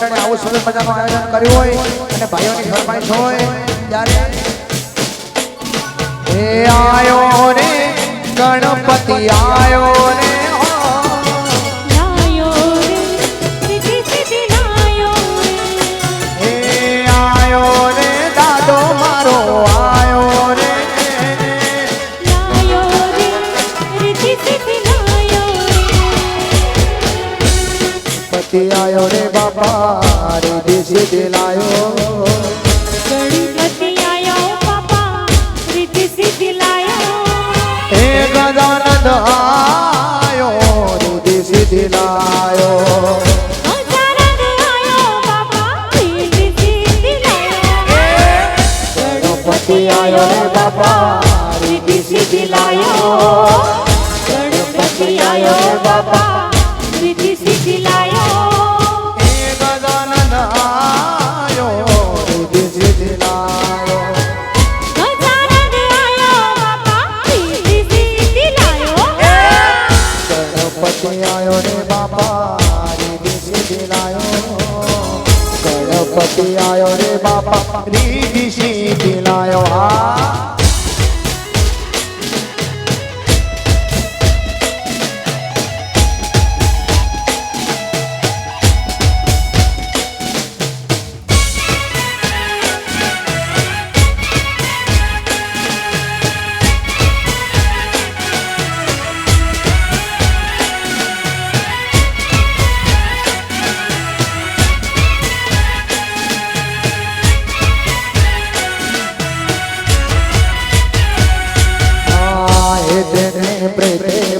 મંડળે આવું સુંદર મજાનું આયોજન કર્યું હોય અને ભાઈઓની ફરમાઈશ હોય ત્યારે એ આયો રે ગણપતિ આયો રે आयो रे बाबा रिद्धि सिद्धि लायो गणपति आयो बाबा रिद्धि सिद्धि लायो हे गजानन आयो रिद्धि सिद्धि लायो गजानन आयो बाबा रिद्धि सिद्धि लायो गणपति आयो रे बाबा रिद्धि सिद्धि लायो गणपति आयो बाबा रिद्धि सिद्धि लायो आयो रे बाबा रिद्धि सिद्धि लायो गणपति आयो रे बाबा रिद्धि सिद्धि लायो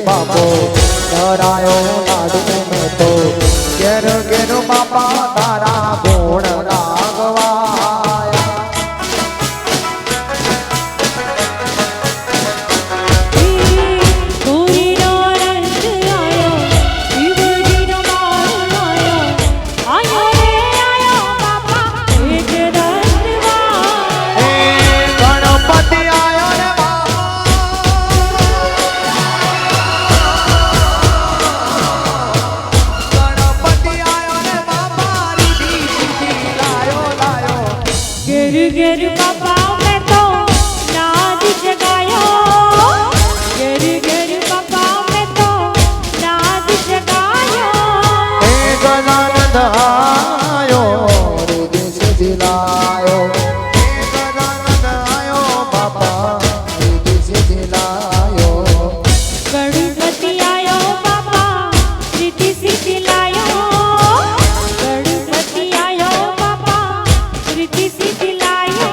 बाबो डरायो लाडू में तो घेर घेर बाबा तारा गुण रागवाया कोईनो रंग आयो शिवजीनो माल आयो आयो रे आयो बाबा एक रंगवा हे गणपति आयो रे गर बाबा मैं तो नाच जगायो गर बाबा मैं तो नाच जगायो हे गजानन आयो रिद्धि सिद्धि लायो हे गजानन आयो बाबा रिद्धि सिद्धि लायो गणपति आयो बाबा रिद्धि सिद्धि लायो गणपति आयो बाबा रिद्धि सिद्धि लायो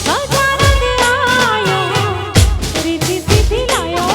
गजानन आयो रिद्धि सिद्धि लायो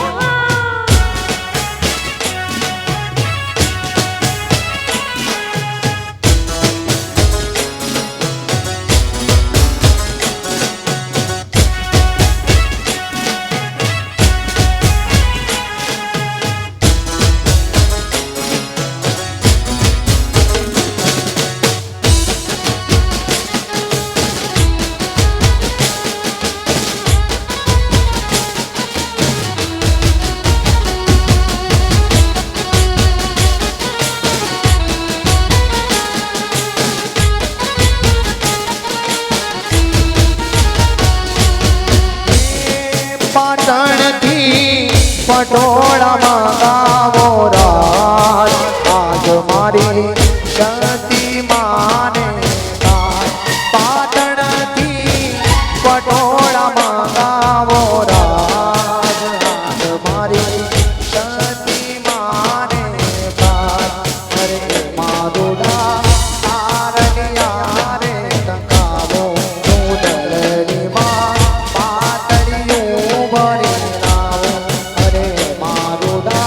पाटण थी पटोड़ा मंगावो राज आज मारी गति माने पाटण थी पटोड़ा मंगावो राज आज मारी गति माने अरे माधुरा आरनिया रे टकावो मुदलरी मां पातड़ियों भरी लाओ अरे मारुदा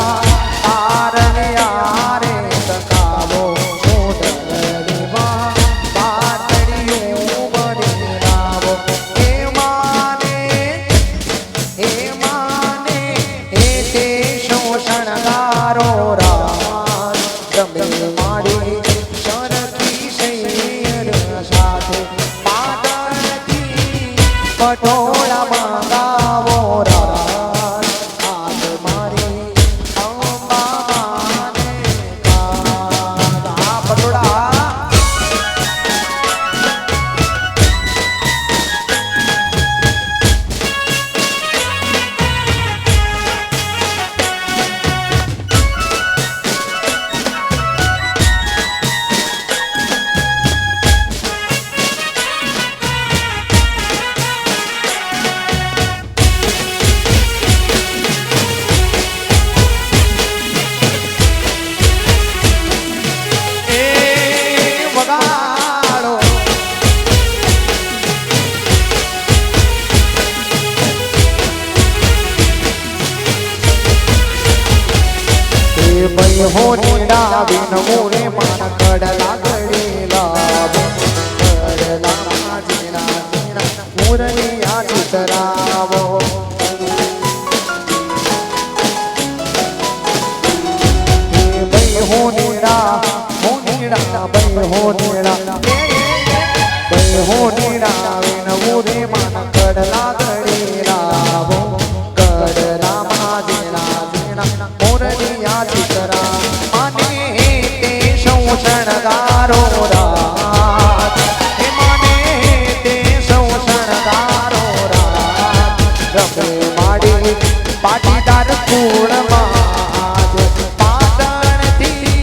હો નીડા વિન મોરે માન કડલા ગળેલા કડલા જીના જીના મોરનિયા ચિતરાવો હો નીડા ભાઈ હો નીડા ભાઈ હો નીડા વિન મોરે માન કડલા ગળેલા કડલા જીના જીના મોરનિયા ચિતરા માને તે સૌ શણગારો રાત હે માને તે સૌ શણગારો રાત રમે માડી પાટીદાર કુળમાં પાટણથી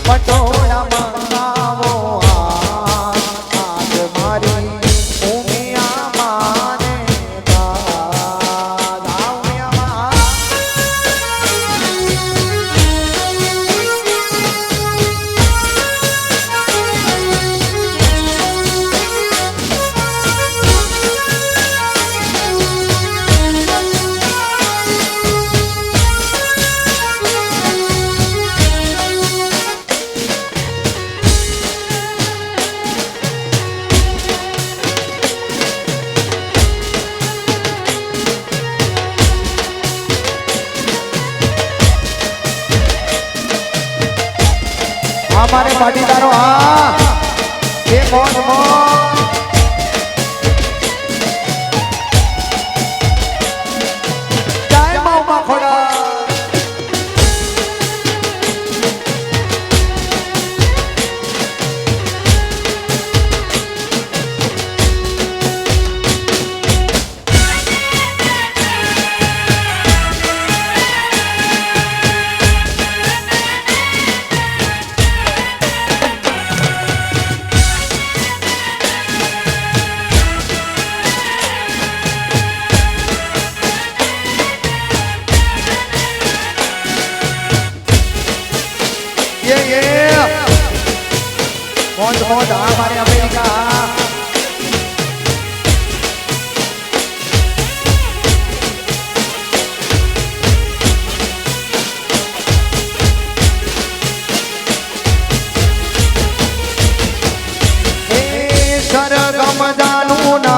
પટોળા મંગાવો આજ મારી ઉમિયા માને દાદાવ્યા हमारे पाटीदारों हाँ ये मौज मौज जय मामा खोड़ा ये मौज मौज हमारे अमेरिका सरगम जानू ना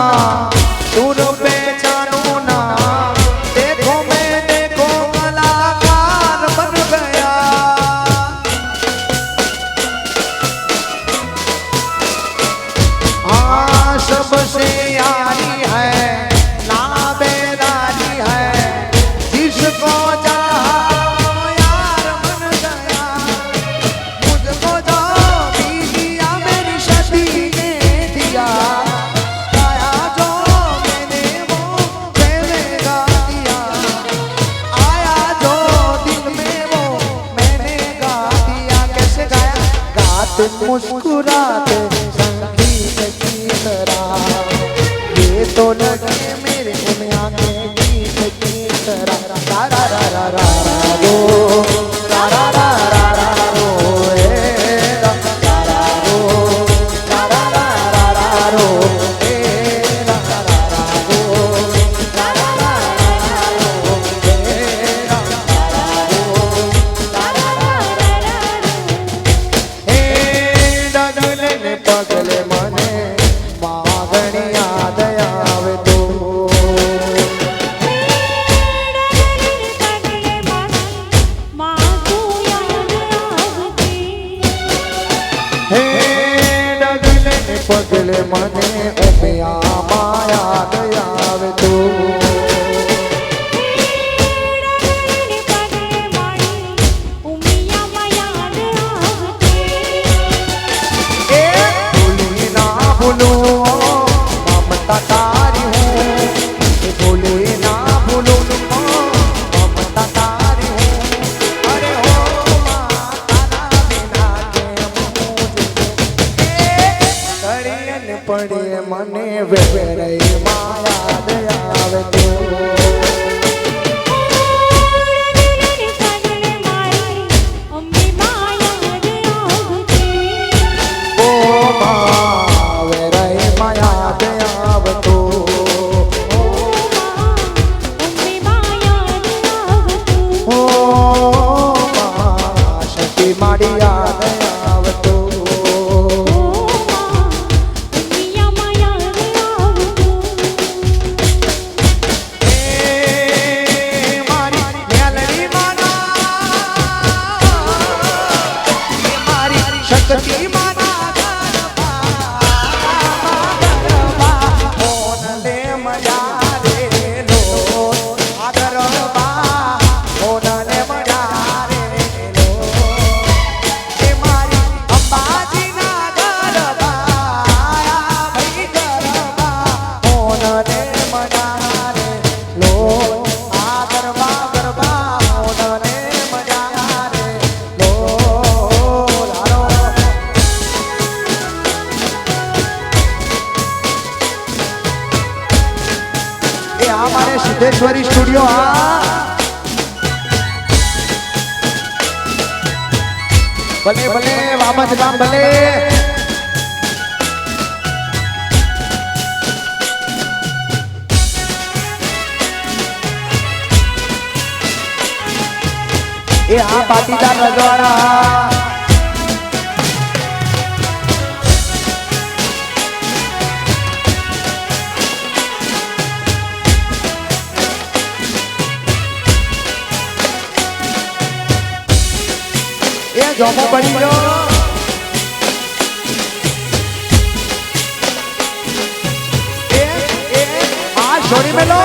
सुर पे जानू ना देखो मैं देखो कलाकार बन गया हाँ सबसे यारी है ना बेदारी है जिसको चाहा यार बन गया मुझको जो भी दिया मेरी सती ने दिया गाया जो मैंने वो मैंने गा दिया आया जो दिल में वो मैंने गा दिया कैसे गाया गाते मुस्कुराते संगीत की तरह ये तो लगे मेरे उमिया के गीत की तरह रा रा रा रा रा रो रा रा रा रा रा रो ए रा रा रो रा रा रा रा रा रो ए रा रा रा रो रा रा रा रा रो ए रा रा रो रा रा रा रा ए डगले લો આ ગરબા ગરબા મોનને મજા રે લો લારો એ આ મારે સિદ્ધેશ્વરી સ્ટુડિયો ભલે ભલે વામજ ગામ ભલે એ આ પાટીદાર રજવાડા એ જોમો પડી ગયો એ આ છોડી મેલો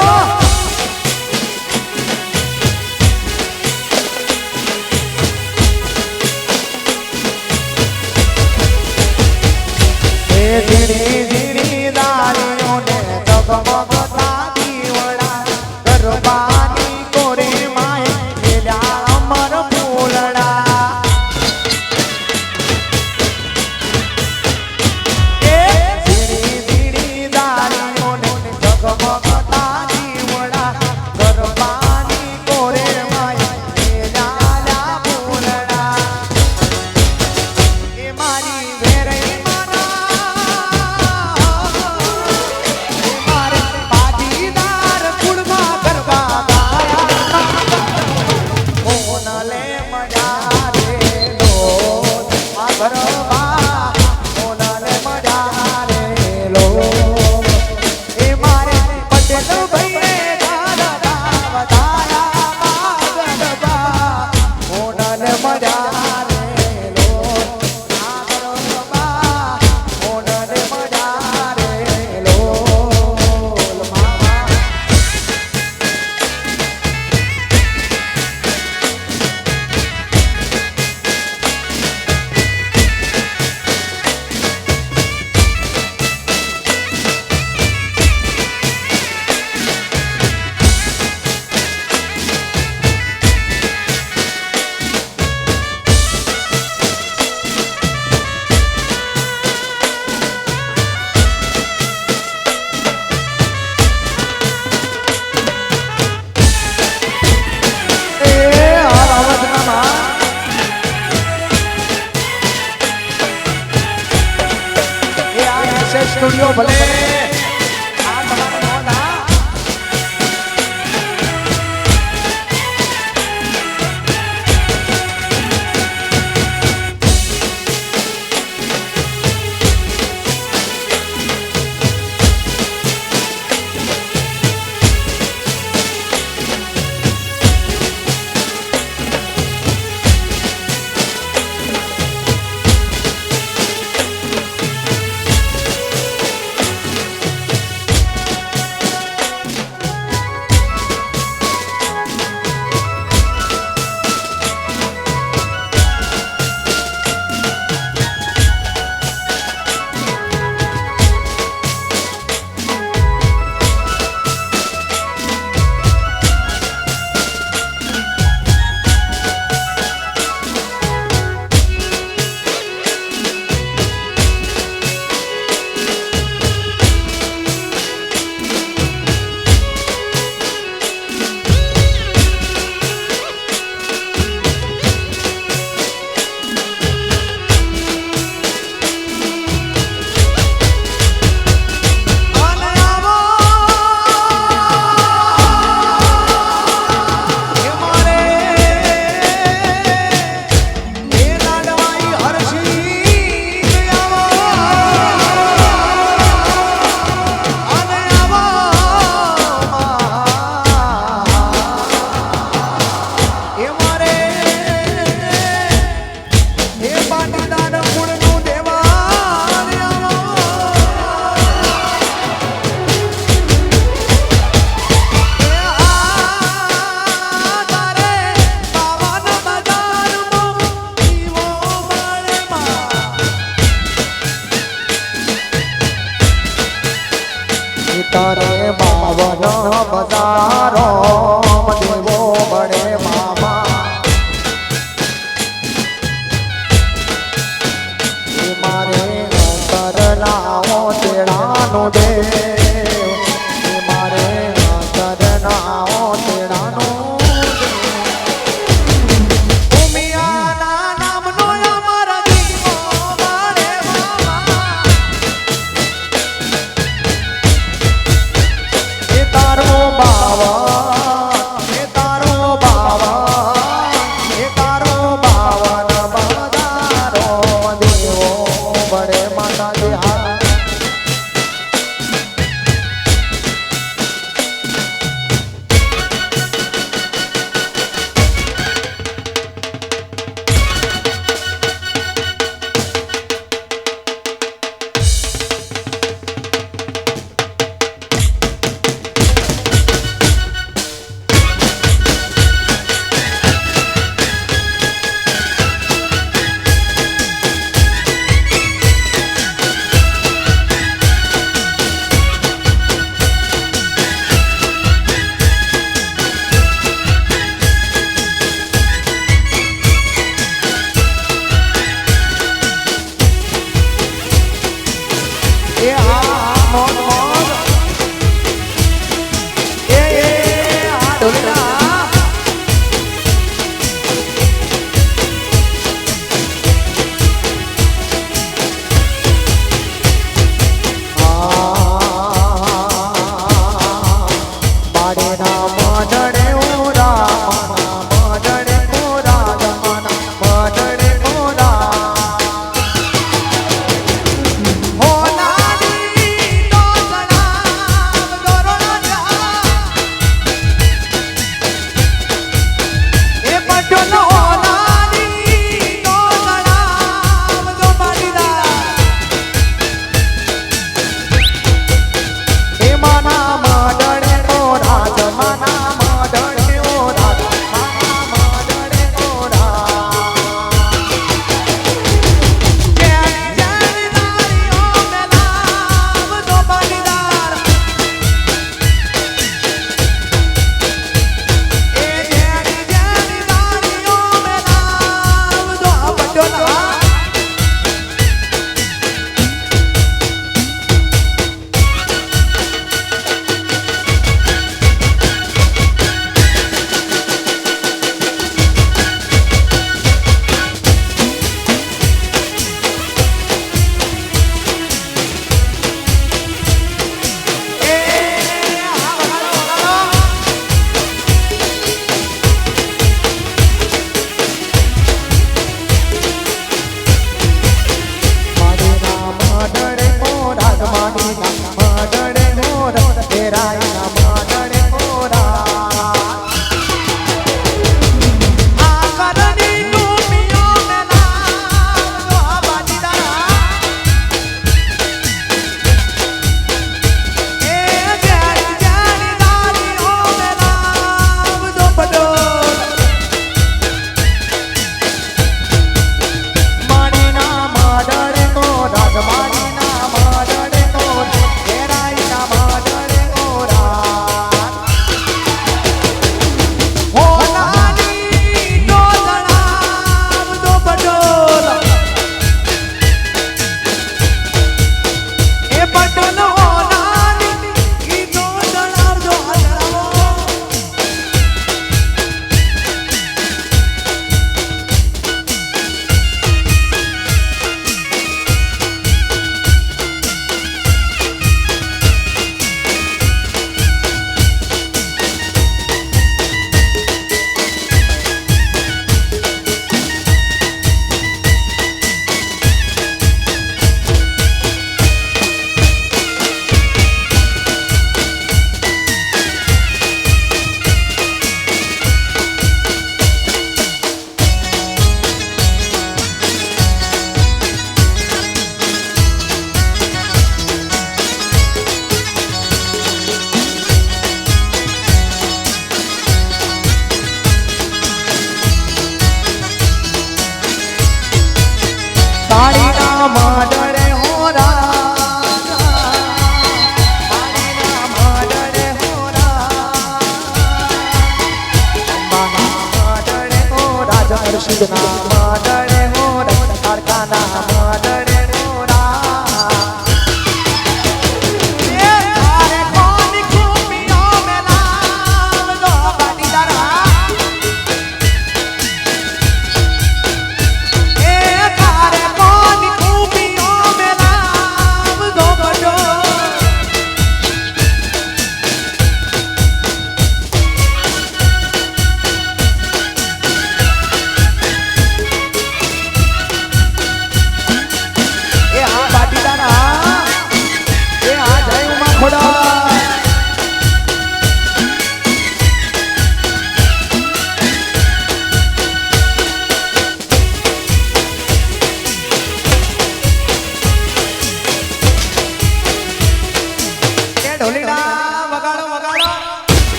ધીરી ધીરી દાળીઓને જગમગતા દીવડા ગરબાની કોરે માય ખેલ્યા અમર ફૂલડા એ ધીરી ધીરી દાળીઓને જગમગતા દીવડા ગરબાની કોરે માય ખેલ્યા ફૂલડા એ મારી વેરઈ સ્ટુડિયો ભલે આ તમારો નોંધા મઢડે ઓરા મઢડે ઓરા જમાના મઢડે ઓરા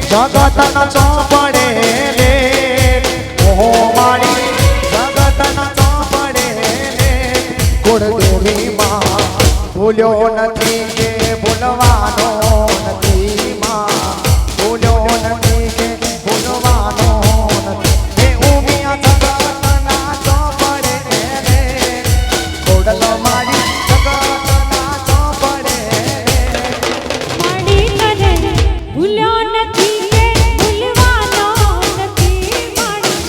જગતના ચોપડે રે ઓહો મારી જગતના ચોપડે રે કુળદેવી માં ભૂલ્યો નથી કે ભૂલવાનો નથી માં ભૂલ્યો નથી કે ભૂલવાનો નથી એ ઉમિયા જગતના ચોપડે રે કોડલો મારી જગતના ચોપડે માડી કરે ભૂલ્યો નથી કે ભૂલવાનો નથી માડી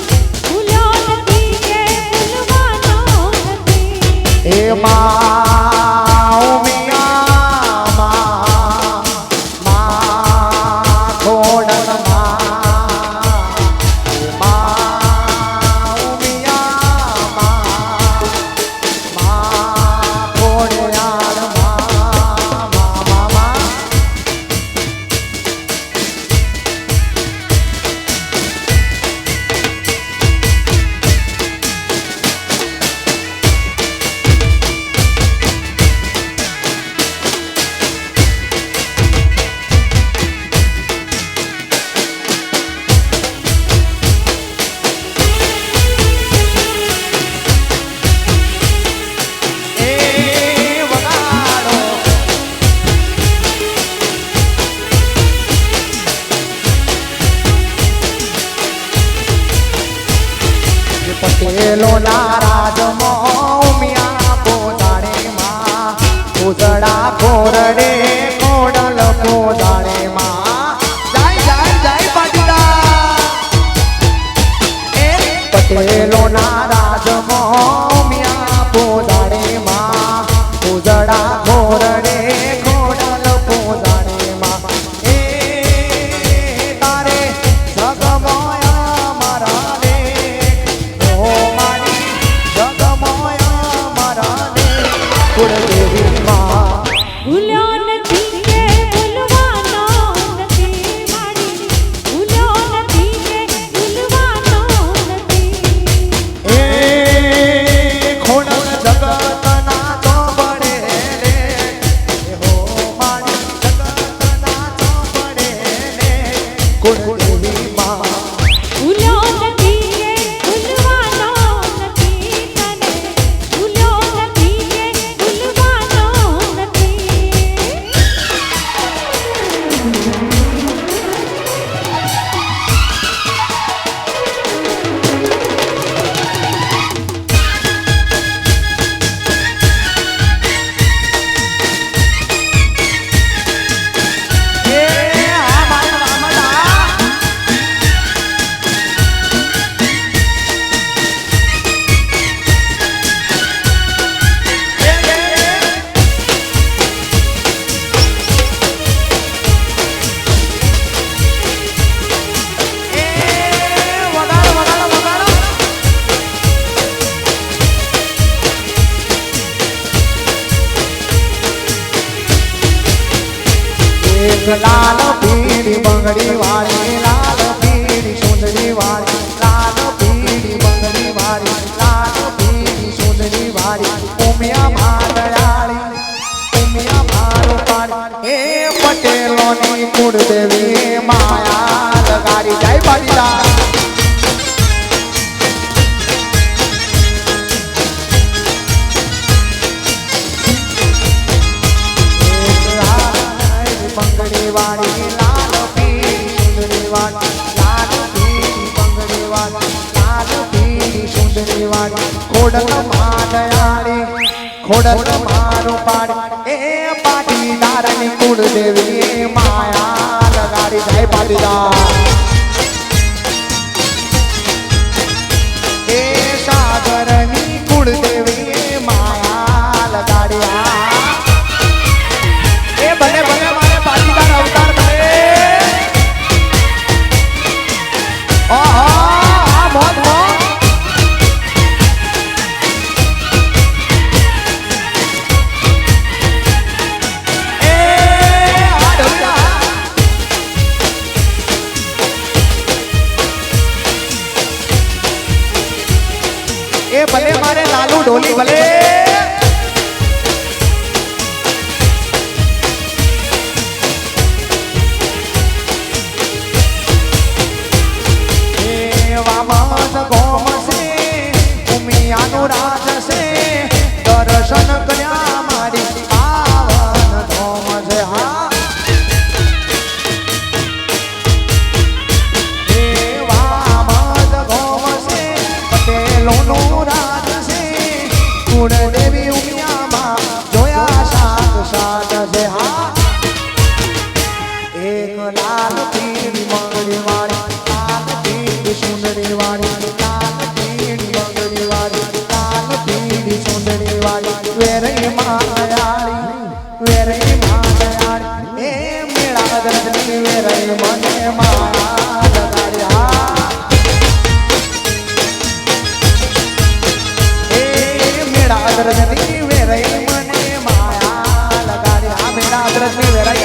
પટેલોના રાજમાં ઉમિયા પોતાણેમાં ઉજળા કોરડે કોડલ પોતાણેમાં જય જય જય પાટીદાર એ પટેલોના રાજમાં ઉમિયા પોતાણેમાં ઉજળા કોરડે કોડલ પોતાણેમાં એ તારે જગમયા મારા રે ઓ મારી જગમયા મારા રે કુળદેવી માં ભૂલ્યો નથી કે ભૂલવાનો નથી મારી ભૂલ્યો નથી કે ભૂલવાનો નથી એ ખોડલ જગતના ચોપડે રે હો મારી જગતના ચોપડે રે કુળદેવી માં ભૂલ્યો નથી કે ભૂલવાનો નથી તને ભૂલ્યો નથી કે ભૂલવાનો નથી એ આ મારા રામડા વગાડો વગાડો વગાડો એક લાલ પીળી બંગડી વાળી લાલ પીળી સુંદરી વાળી લાલ પીળી બંગડી વાળી લાલ પીળી સુંદરી વાળી ઉમિયા માદયાળી ઉમિયા મારો પાડી એ પટેલોની કુળદેવી માયા લગાડી જય પાટીદાર બંગડી વાળી લાલ પીળી સુંદરી વાળી લાલ પીળી બંગડી વાળી લાલ પીળી સુંદરી વાળી ખોડલ માદયાળી ખોડલ મારું પાડી એ પાટીદારની કુળદેવી માયા લગાડી જય પાટીદાર એ સાગરની કુળદેવી માયા લગાડી એ ભલે ભલે મારે પાટીદાર અવતાર ભલે આહા મોત મોત એ આ ઢોલિયા એ ભલે મારે લાલુ ઢોલી ભલે વામસ ગોમસે ઉમિયાનું રાજ છે દર્શન કર્યા મારી પાવન ધોમ છે હા એ વામસ ગોમસે પટેલોનું રાજ છે કુળદેવી ઉમિયામાં જોયા સાત સાત છે હા એક લાલ પીળી મંગળી વાળી લાલ પીળી સુંદરી વાળી લાલ પીળી મંગળી વાળી લાલ પીળી સુંદરી વાળી વેરઈ માયાળી વેરઈ માયાળી એ મેળા દર્શની વેરઈ મને માયા લગાડ્યા એ મેળા દર્શની વેરઈ મને માયા લગાડ્યા મેળા દર્શની વેરઈ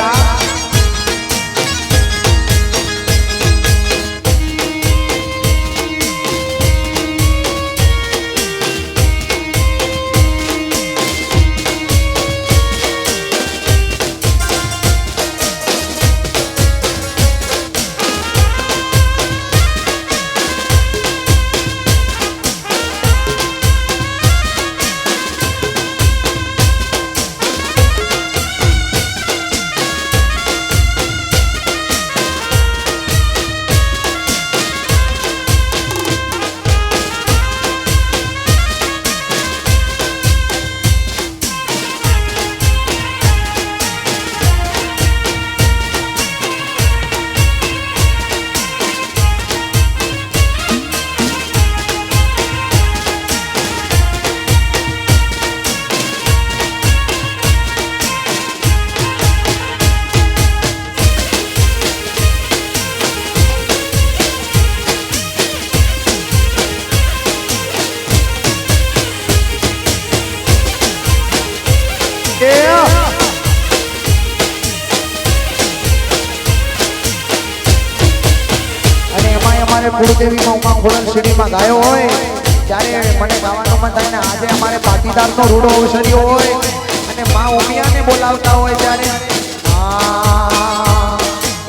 કુળદેવીમાં ઉમા ખોડલ શેરીમાં ગાયો હોય ત્યારે મને ગાવાનું મન થાય ને આજે અમારે પાટીદારનો રૂડો અવસર્યો હોય અને માં ઉમિયાને બોલાવતા હોય ત્યારે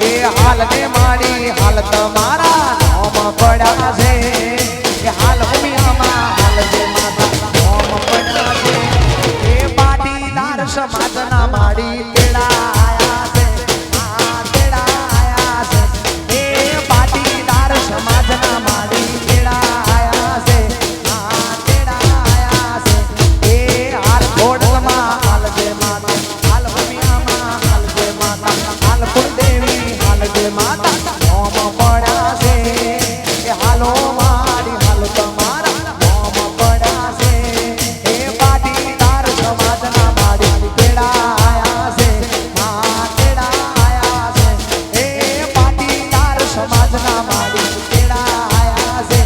એ હાલ ને મારી હાલ તમારા નોમ પડ્યા છે એ હાલ ઉમિયામાં હાલ જે માતા નોમ પડ્યા છે એ પાટીદાર સમાજના માડી તેડા આયા છે તેડા આયા છે એ પાટીદાર સમાજના માડી તેડા આયા છે તેડા આયા છે એ હાલ ખોડલમાં હાલ જે માતા હાલ ઉમિયામાં હાલ જે માતા હાલ કુળદેવી હાલ જે માતા નોમ પડ્યા છે એ હાલો મારી હાલ તમારા નોમ પડ્યા છે એ પાટીદાર સમાજના માડી તેડા આયા છે તેડા આયા છે એ પાટીદાર સમાજના માડી તેડા આયા છે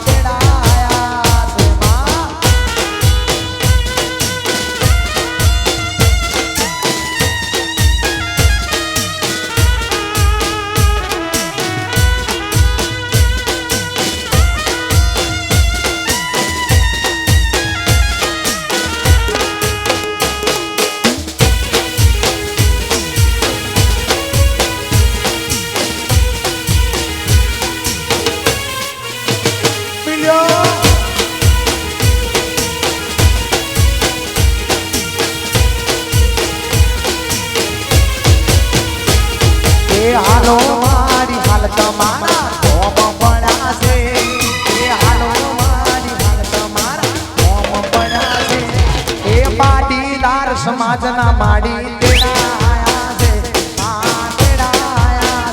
તેડા આયા છે માં મિલ્યો એ હાલો મારી હાલ તમારા નોમ પડ્યા છે એ હાલો મારી હાલ તમારા નોમ પડ્યા છે એ પાટીદાર સમાજના માડી તેડા આયા છે તેડા આયા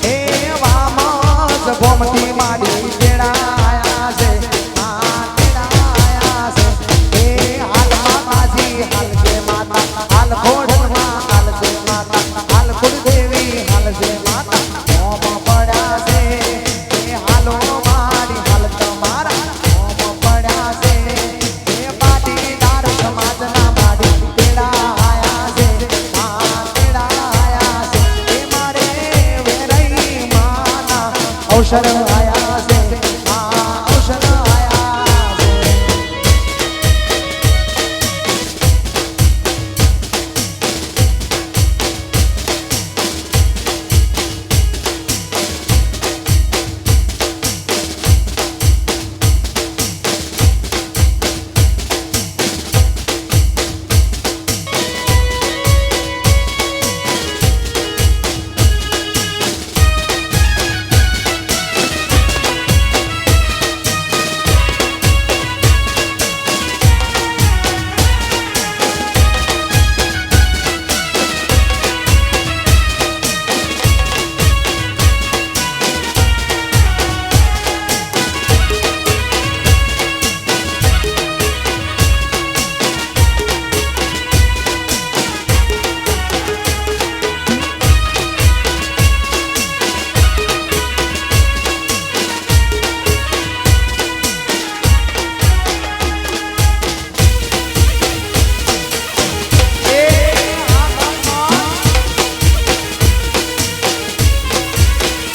છે એ વામસ ગોમતી માડી તેડા આયા છે તેડા આયા છે એ હાલ માતાજી હાલ જે માતા હાલ ખોડલમાં હાલ જે માતા હાલ કુળદેવી હાલ જે માતા નોમ પડ્યા છે એ હાલો મારી હાલ તમારા નોમ પડ્યા છે એ પાટીદાર સમાજના માડી તેડા આયા છે તેડા આયા છે એ મારે વેરઈ માના અવસર આયા છે અવસર આયા છે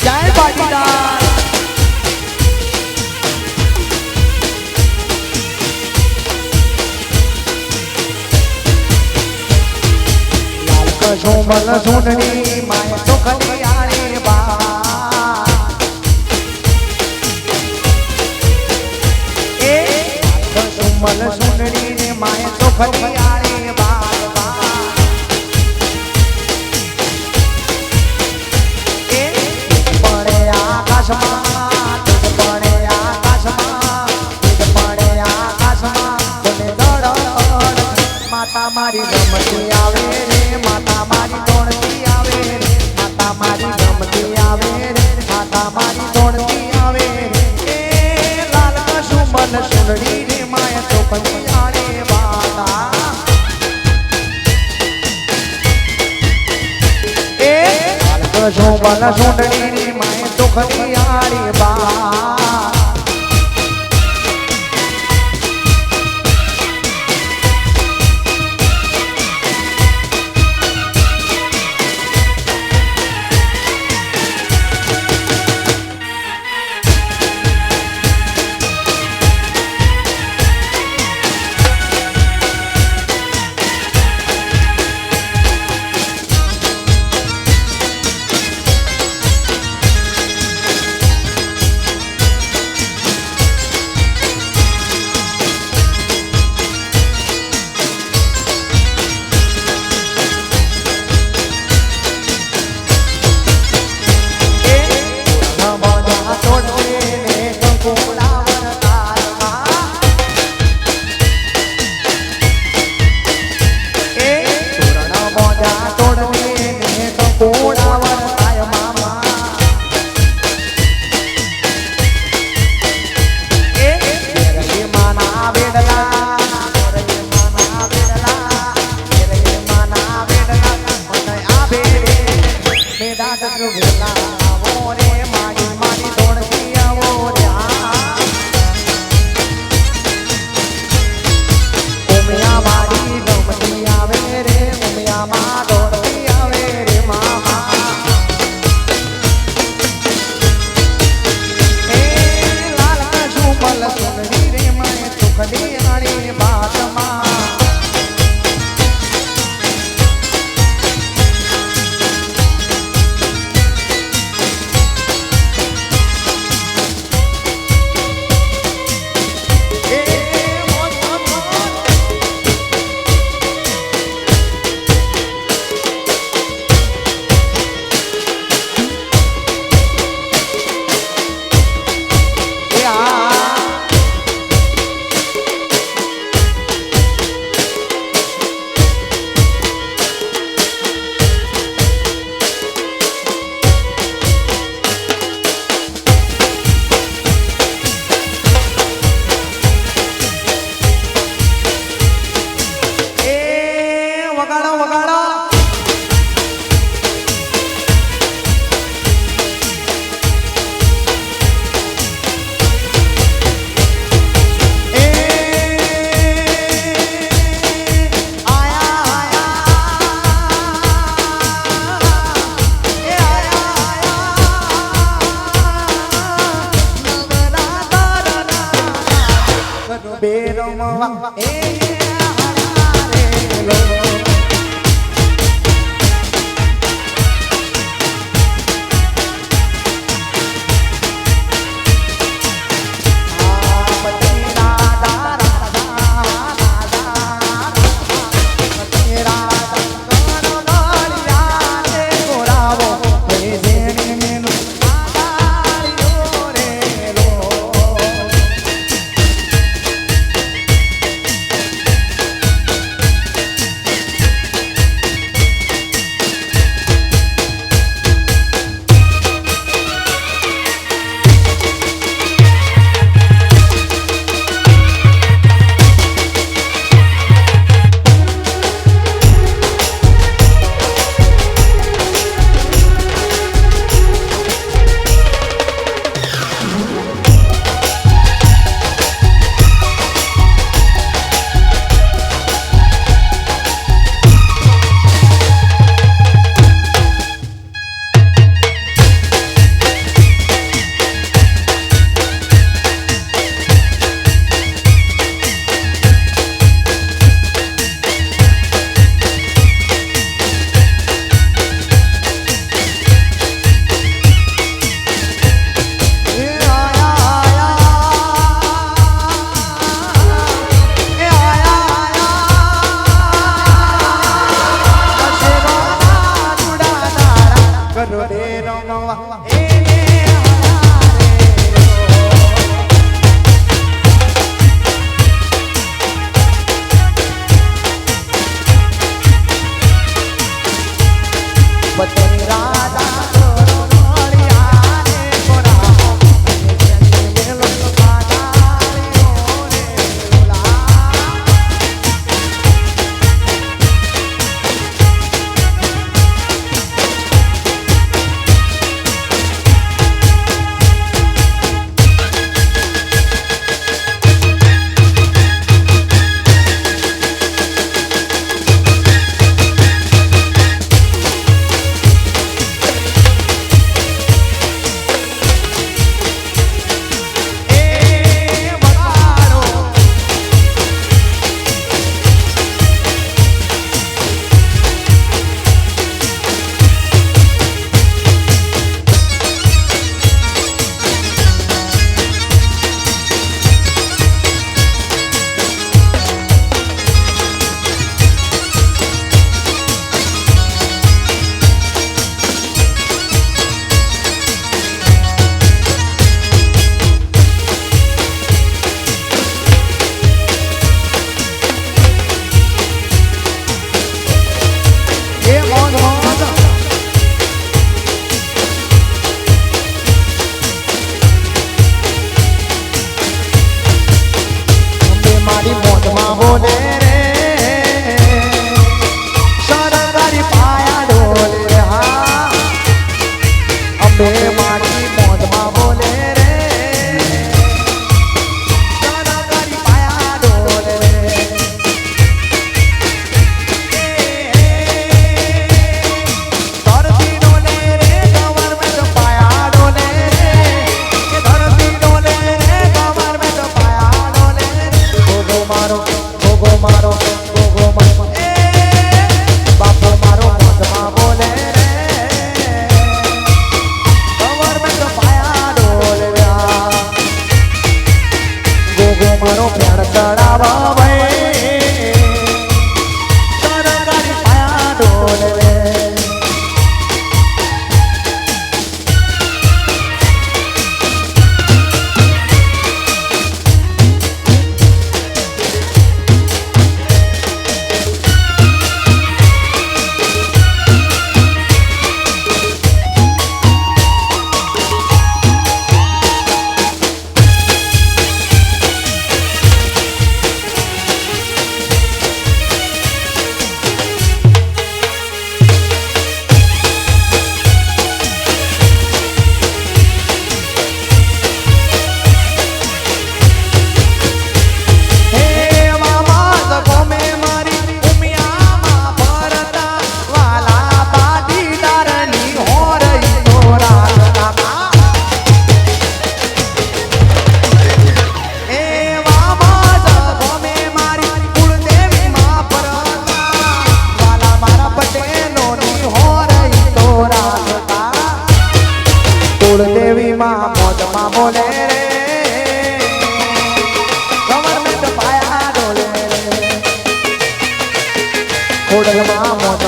જય પાટીદાર લાલ કસુમલ સુંદરી માય ચોખલી આણે બા એ કસુમલ સુંદરી ને માય ચોખલી આણે બા આકાશમાં તુજ પડે આકાશમાં તુજ પડે આકાશમાં તને દડ માતા મારી ગમતી આવે રે માતા મારી દોડતી આવે રે માતા મારી ગમતી આવે રે માતા મારી દોડતી આવે રે એ લાલ કસુમલ સુંદરી રે માયા ચોખલી આણે બાતા એ લાલ કસુમલ સુંદરી રે માયા ચોખલી આણે બા ગરબે રમવા એ હરારેલો.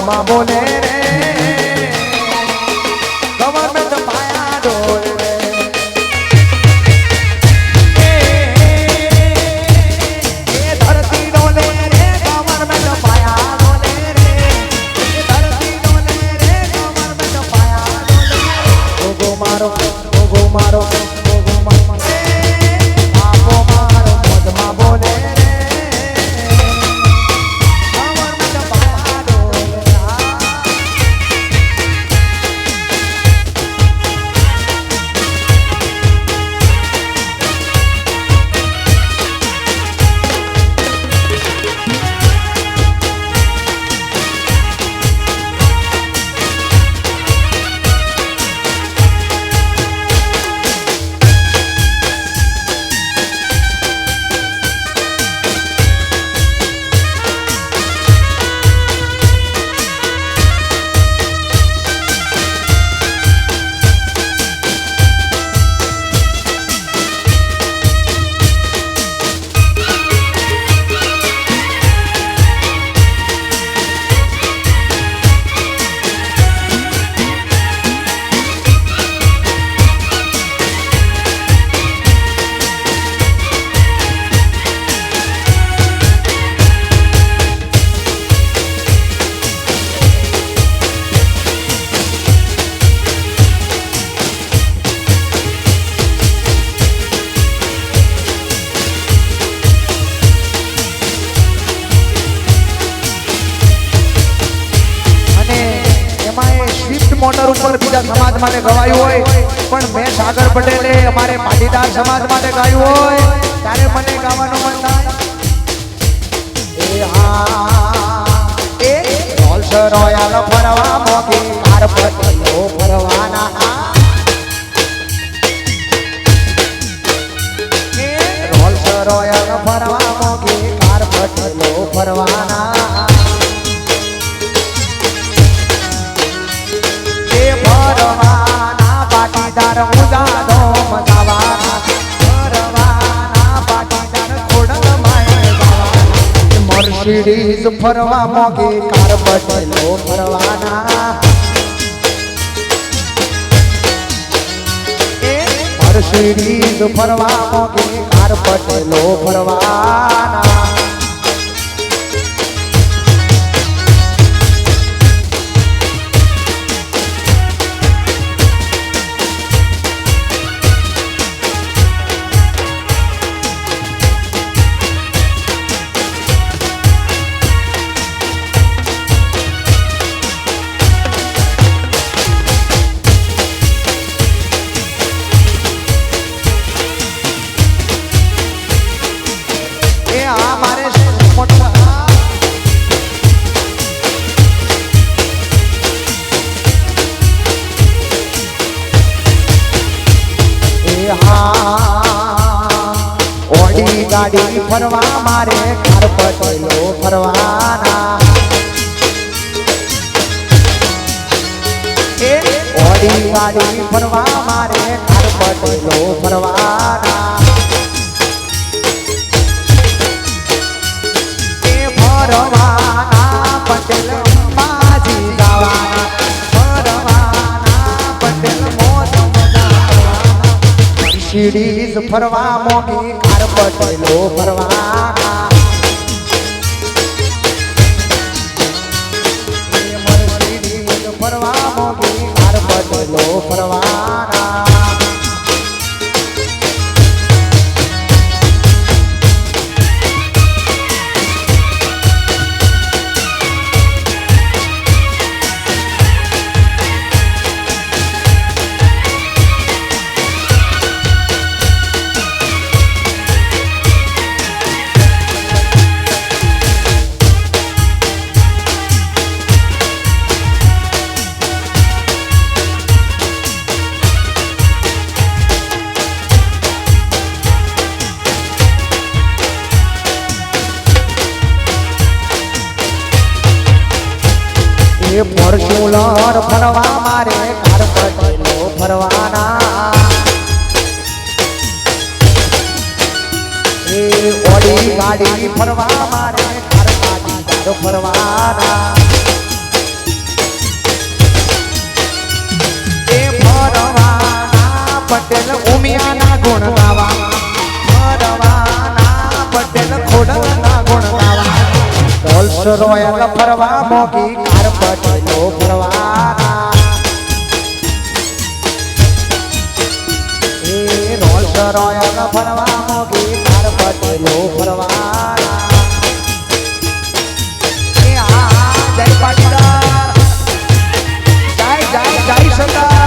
મોજમાં બોલે રે ગવર્મેન્ટ પાયા ડોલે રે એ ધરતી ડોલે રે ગવર્મેન્ટ પાયા ડોલે રે એ ધરતી ડોલે રે ગવર્મેન્ટ પાયા ડોલે ગોગો મારો ગોગો મારો ગોગો મારો આપો મારો મોજમાં બોલે રે ગવર્મેન્ટ પાયા ડોલે મોટર ઉપર બીજા સમાજ માટે ગવાયું હોય પણ મેં સાગર પટેલે અમારે પાટીદાર સમાજ માટે ગાયું હોય ત્યારે મને ગાવાનું મન થાય એ હા એ રોલ્સ રોયલ ફરવા મોગી કાર પટેલો ફરવાના એ રોલ્સ રોયલ ફરવા મોગી કાર પટેલો ફરવાના પાટીદાર ઉજાદો મજાવાના ફરવાના પાટીદાર ખોડલ માય ગાવાના મર્સિડીઝ ફરવા મોગી કાર પટેલો ફરવાના મર્સિડીઝ ફરવા મોગી કાર પટેલો ફરવાના ઓડી ગાડી ફરવા મારે કાર પટેલો ફરવાના એ ઓડી ગાડી ફરવા મારે કાર પટેલો ફરવાના એ ફરવાના પટેલ બાજી ગાવાના ફરવાના પટેલ મોજ મર્સિડીઝ ફરવા મોગી કાર પટેલો ફરવાના મર્સિડીઝ ફરવા મોગી કાર પટેલો ફરવાના એ ફોર્ચ્યુનર ફરવા મારે કાર પટેલો ફરવાના એ ઓડી ગાડી ફરવા મારે કાર પાટીદાર ફરવાના પટેલ ઉમિયાના ગુણ ગાવા ફરવાના પટેલ ખોડલના ગુણ ગાવા રોલ્સ રોયલ ફરવા મોગી કાર પટેલો ફરવાના એ રોલ્સ રોયલ ફરવા મોગી કાર પટેલો ફરવાના એ આ જય પાટીદાર જય જય જય સરદાર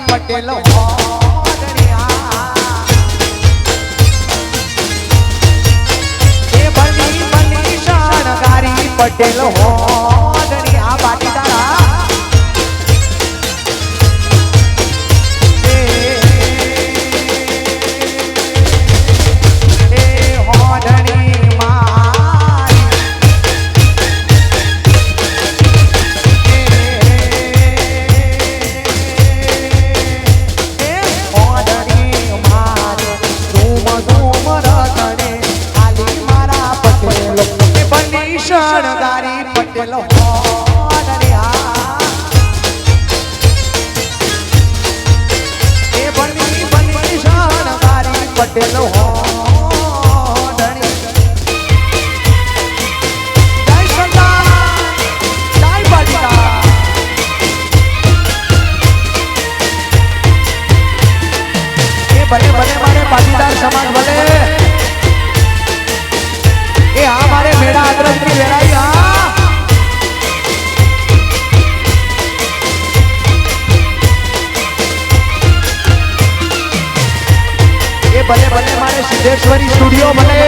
પટેલ પટેલ હોડણી આ પાટીદાર હોડણી મારી હોડણી મારે ધૂમ ધૂમ રતણે આલી મારા પટેલો શણગારી પટેલ હોડણી એ બની બની શણગારી પટેલ હોડણી જય સરદાર જય પાટીદાર એ ભલે ભલે મારે પાટીદાર સમાજ ભલે એ આ મારે મેળા અગ્રસ્તી વેરાઈ આ એ ભલે ભલે મારે સિદ્ધેશ્વરી સ્ટુડિયો ભલે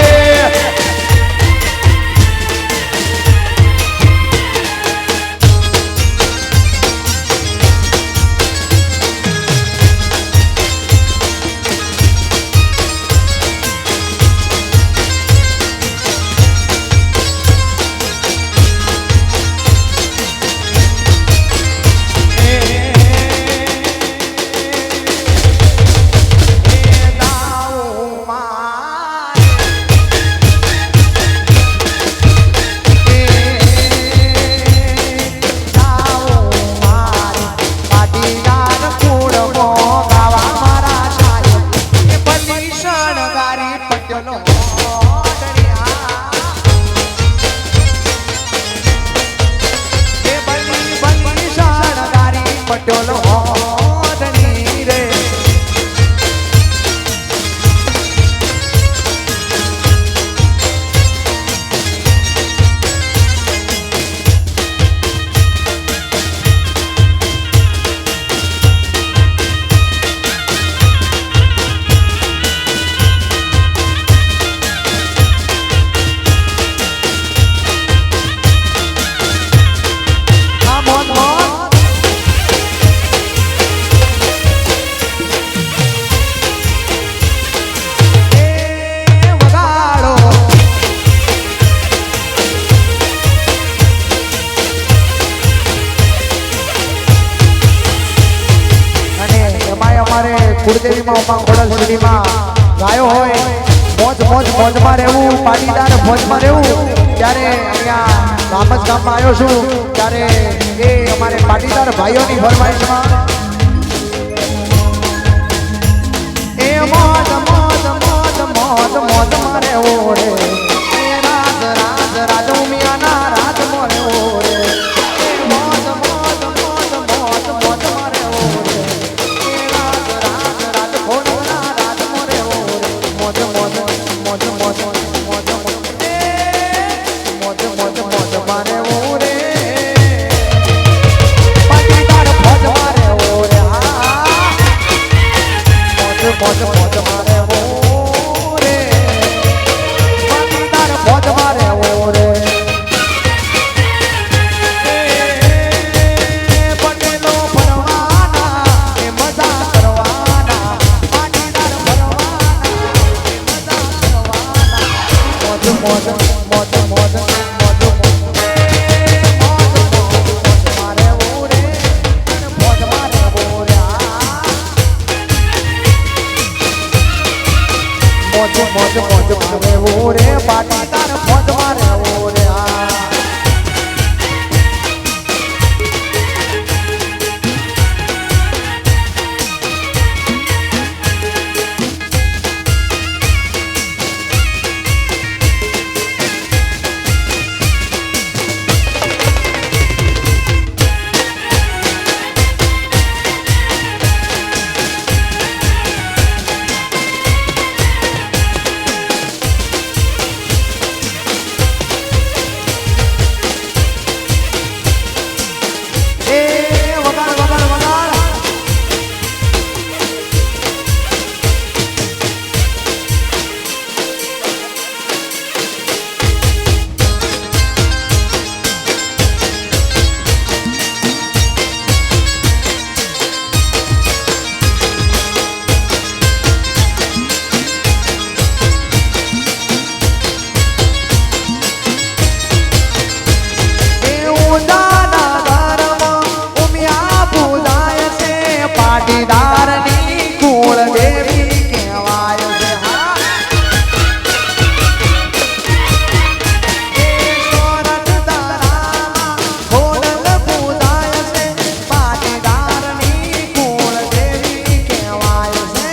પટેલ હોડણી રે કુળદેવીમાં ઉમા ખોડલ સુધીમાં ગાયો હોય મોજમાં રહેવું પાટીદાર મોજમાં રહેવું ત્યારે અહીંયા ગામમાં આવ્યો છું ત્યારે એ અમારે પાટીદાર ભાઈઓની ફરમાઈશમાં એ મોજમાં રહેવું રે રાજ ઉમિયાના રાજમાં રહેવું રે મોજ મોજ મોજ મારે ઓરે પાટીદાર મોજ મારે ઓરે આ પાટીદારની કુળ દેવી કહેવાય છે હા એ સોરઠ તારામાં ખોડલ પૂજાય છે પાટીદારની કુળ દેવી કહેવાય છે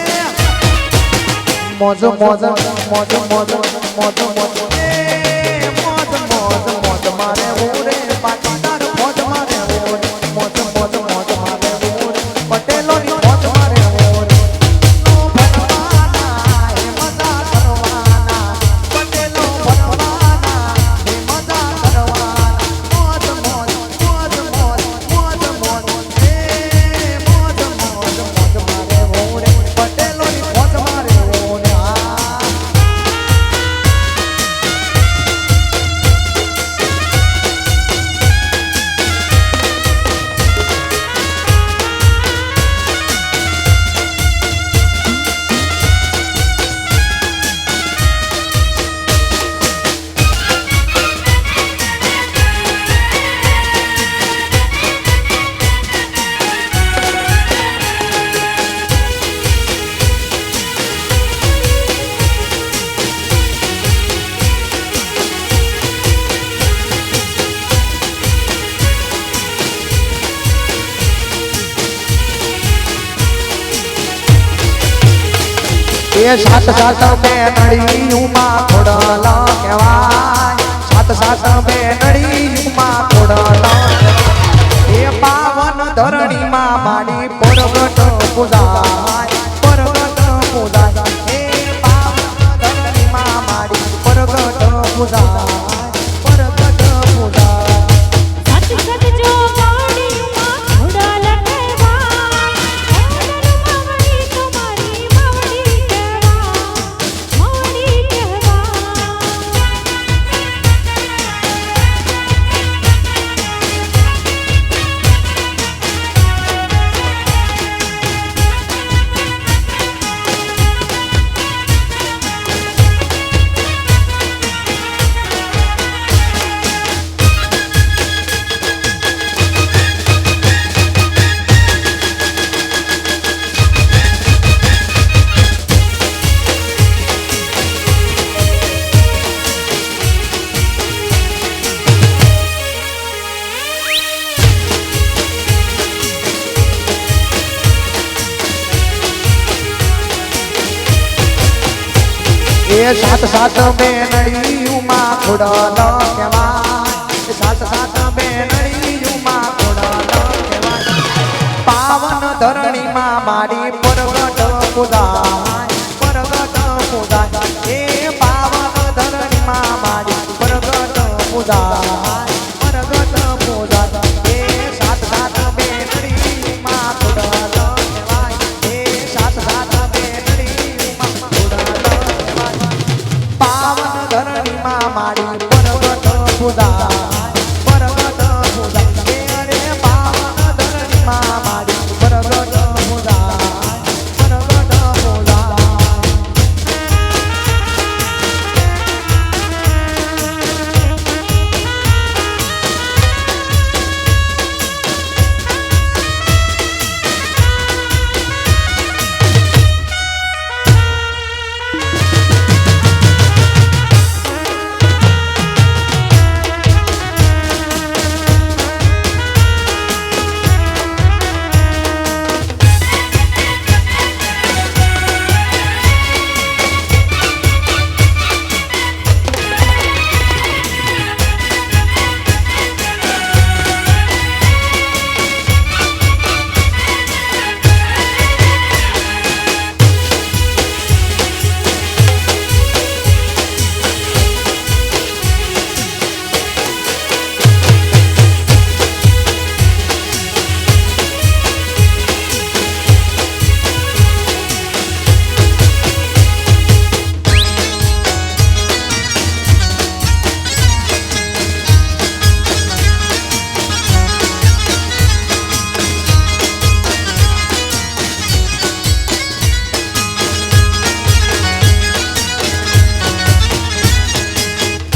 મોજ મોજ મોજ મોજ મોજ મોજ મોજ મોજ મોજ મારે ઓરે પાટીદાર મોજ મારે ઓરે મોજ મોજ મોજ મારે ઓરે પટેલોની મોજ મારે ઓરે નો ભણવાના હે મજા કરવાના પટેલો ભણવાના હે મજા કરવાના મોજ મોજ મોજ મોજ મોજ મોજ હે મોજ મોજ મોજ મારે ઓરે પટેલોની મોજ મારે ઓરે આ એ સાત સાત બેનડી ઉમા ખોડલ કહેવાય સાત સાત બેનડી ઉમા ખોડલ એ પાવન ધરણીમાં માડી પરગટ પૂજાય પરગટ પૂજાય એ પાવન ધરણીમાં માડી પરગટ પૂજાય પરગટ પૂજાય સત સત જો પાણીમાં ખોડલ કહેવાય માવડી તમારી માવડી કહેવાય માવડી કહેવાય એ સાત સાત બેનડી ઉમા ખોડલ કહેવાય સાત સાત બેનડી ઉમા ખોડલ કહેવાય પાવન ધરણીમાં મારી પરગટ પૂજા